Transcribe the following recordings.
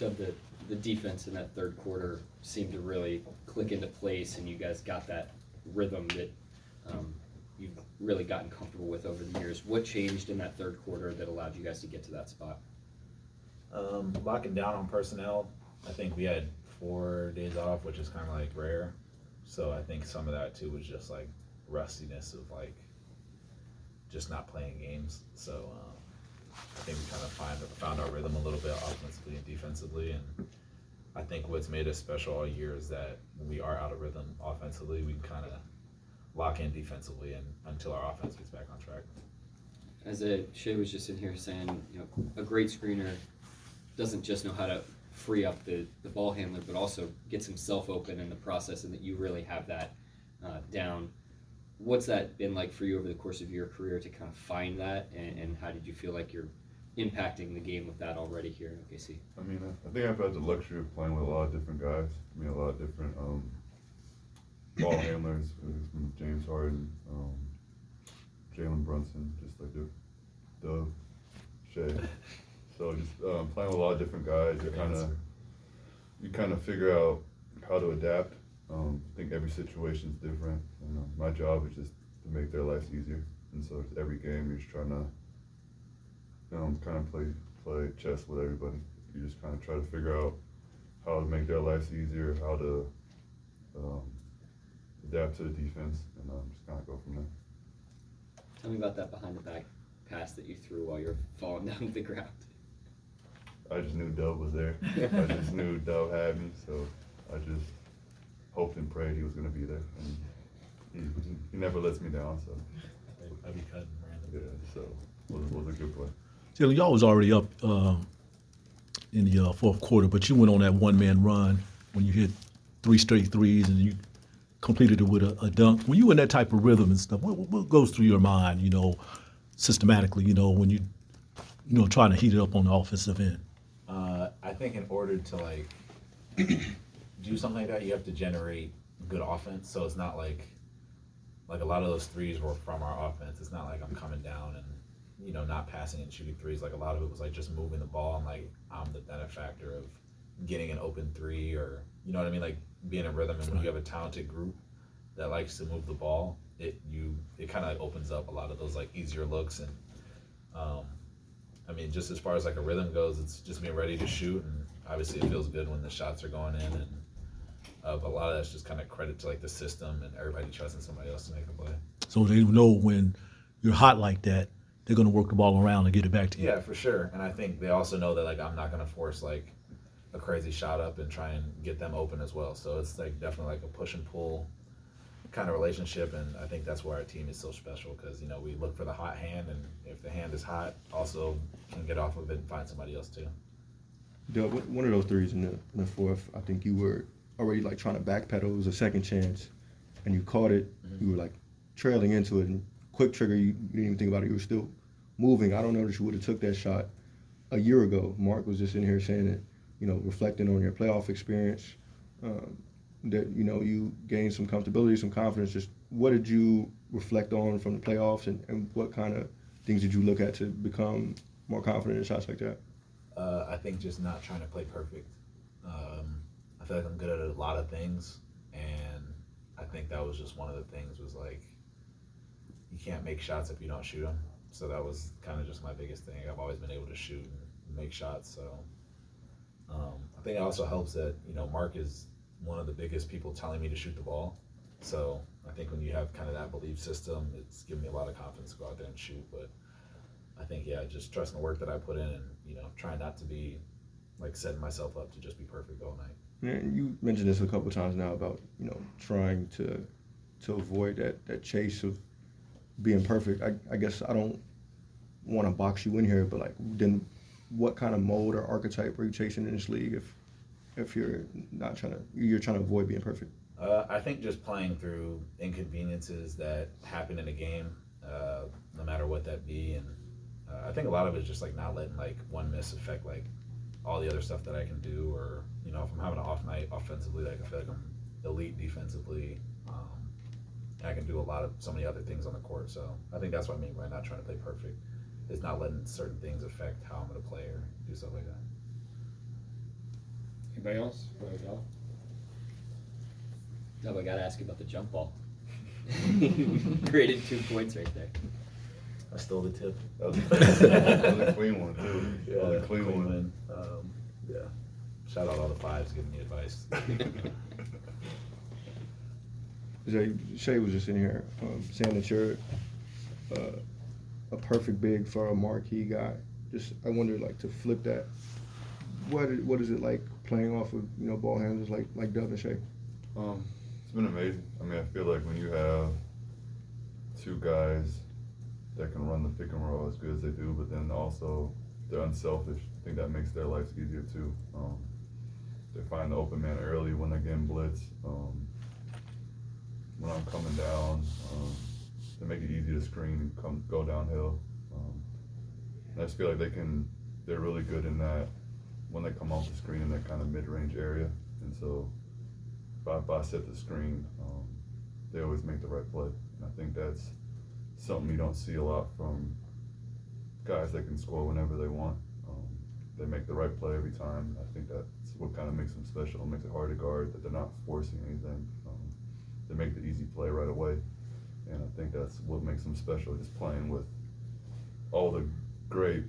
of the defense in that third quarter seemed to really click into place, and you guys got that rhythm that you've really gotten comfortable with over the years. What changed in that third quarter that allowed you guys to get to that spot? Locking down on personnel. I think we had 4 days off, which is kind of like rare. So I think some of that too was just like rustiness of like just not playing games. So I think we kind of found our rhythm a little bit offensively and defensively. And I think what's made us special all year is that when we are out of rhythm offensively, we can kind of lock in defensively and until our offense gets back on track. As Shai was just in here saying, a great screener doesn't just know how to free up the ball handler, but also gets himself open in the process, and that you really have that down. What's that been like for you over the course of your career to kind of find that, and how did you feel like you're impacting the game with that already here in OKC? I mean, I think I've had the luxury of playing with a lot of different guys. I mean, a lot of different ball handlers, from James Harden, Jalen Brunson, just like Dove, Shai. So just playing with a lot of different guys, you kind of figure out how to adapt. I think every situation is different. And, my job is just to make their lives easier. And so it's every game you're just trying to, kind of play chess with everybody. You just kind of try to figure out how to make their lives easier, how to adapt to the defense, and just kind of go from there. Tell me about that behind the back pass that you threw while you're falling down to the ground. I just knew Dove was there. I just knew Dove had me, so I just hoped and prayed he was going to be there. And he never lets me down, so. I'd be cutting random. Yeah, so it was a good play. Jalen, y'all was already up in the fourth quarter, but you went on that one-man run when you hit 3 straight threes and you completed it with a dunk. When you in that type of rhythm and stuff, what goes through your mind, systematically, when you trying to heat it up on the offensive end? I think in order to like do something like that, you have to generate good offense. So it's not like a lot of those threes were from our offense. It's not like I'm coming down and not passing and shooting threes. Like a lot of it was like just moving the ball, and like I'm the benefactor of getting an open three, or you know what I mean, like being in rhythm. And when you have a talented group that likes to move the ball, it kind of opens up a lot of those like easier looks. And I mean, just as far as like a rhythm goes, it's just being ready to shoot, and obviously it feels good when the shots are going in. And but a lot of that's just kind of credit to like the system and everybody trusting somebody else to make a play. So they know when you're hot like that, they're going to work the ball around and get it back to you. Yeah, for sure. And I think they also know that like I'm not going to force like a crazy shot up and try and get them open as well. So it's like definitely like a push and pull kind of relationship, and I think that's why our team is so special, because we look for the hot hand, and if the hand is hot, also can get off of it and find somebody else too. Doug, one of those threes in the fourth, I think you were already like trying to backpedal. It was a second chance, and you caught it. Mm-hmm. You were like trailing into it, and quick trigger. You didn't even think about it. You were still moving. I don't know that you would have took that shot a year ago. Mark was just in here saying that, reflecting on your playoff experience, that you gained some comfortability, some confidence. Just what did you reflect on from the playoffs, and what kind of things did you look at to become more confident in shots like that? I think just not trying to play perfect. I feel like I'm good at a lot of things, and I think that was just one of the things, was like, you can't make shots if you don't shoot them. So that was kind of just my biggest thing. I've always been able to shoot and make shots. So I think it also helps that, Mark is one of the biggest people telling me to shoot the ball. So I think when you have kind of that belief system, it's given me a lot of confidence to go out there and shoot. But I think, just trusting the work that I put in, and, trying not to be like setting myself up to just be perfect all night. And you mentioned this a couple of times now about, trying to avoid that chase of being perfect. I guess I don't want to box you in here, but like, then what kind of mold or archetype are you chasing in this league if you're trying to avoid being perfect? I think just playing through inconveniences that happen in a game, no matter what that be. And I think a lot of it is just like not letting like one miss affect like all the other stuff that I can do. Or, if I'm having an off night offensively, like I feel like I'm elite defensively. I can do so many other things on the court. So I think that's what I mean by not trying to play perfect, is not letting certain things affect how I'm going to play or do stuff like that. Anybody else? No, but I gotta ask you about the jump ball. Created 2 points right there. I stole the tip. That was a clean one, too. That was a clean one. win. Yeah. Shout out all the fives giving me advice. Shai was just in here saying that you're a perfect big for a marquee guy. Just I wonder, like, to flip that, what is it like playing off of ball handlers like Dub and Shai? It's been amazing. I mean, I feel like when you have 2 guys that can run the pick and roll as good as they do, but then also they're unselfish. I think that makes their lives easier too. They find the open man early when they're getting blitz. When I'm coming down, they make it easy to screen and go downhill. I just feel like they're really good in that when they come off the screen in that kind of mid-range area. And so if I set the screen, they always make the right play. And I think that's something you don't see a lot from guys that can score whenever they want. They make the right play every time. I think that's what kind of makes them special. It makes it hard to guard, that they're not forcing anything. They make the easy play right away. And I think that's what makes them special, just playing with all the great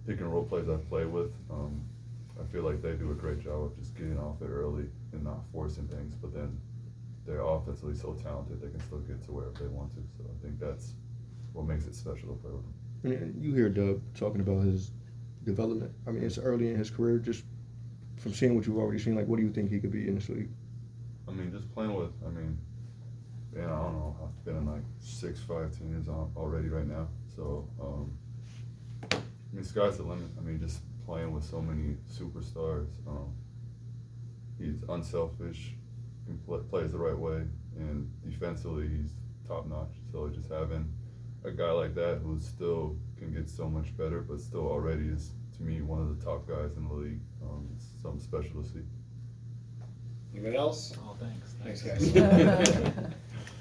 pick and roll plays I've played with. I feel like they do a great job of just getting off it early and not forcing things, but then they're offensively so talented they can still get to wherever they want to. So I think that's what makes it special to play with them. And you hear Dub talking about his development. I mean, it's early in his career. Just from seeing what you've already seen, like, what do you think he could be in this league? I mean, just playing with, I don't know, I've been in like 6'5" teams already right now. So, sky's the limit. I mean, just playing with so many superstars. He's unselfish, plays the right way, and defensively he's top notch. So just having a guy like that who still can get so much better, but still already is, to me, one of the top guys in the league. It's something special to see. Anybody else? Oh, thanks. Thanks, guys.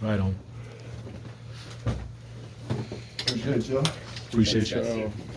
Right on. Good, Joe. Appreciate you. Thanks, guys.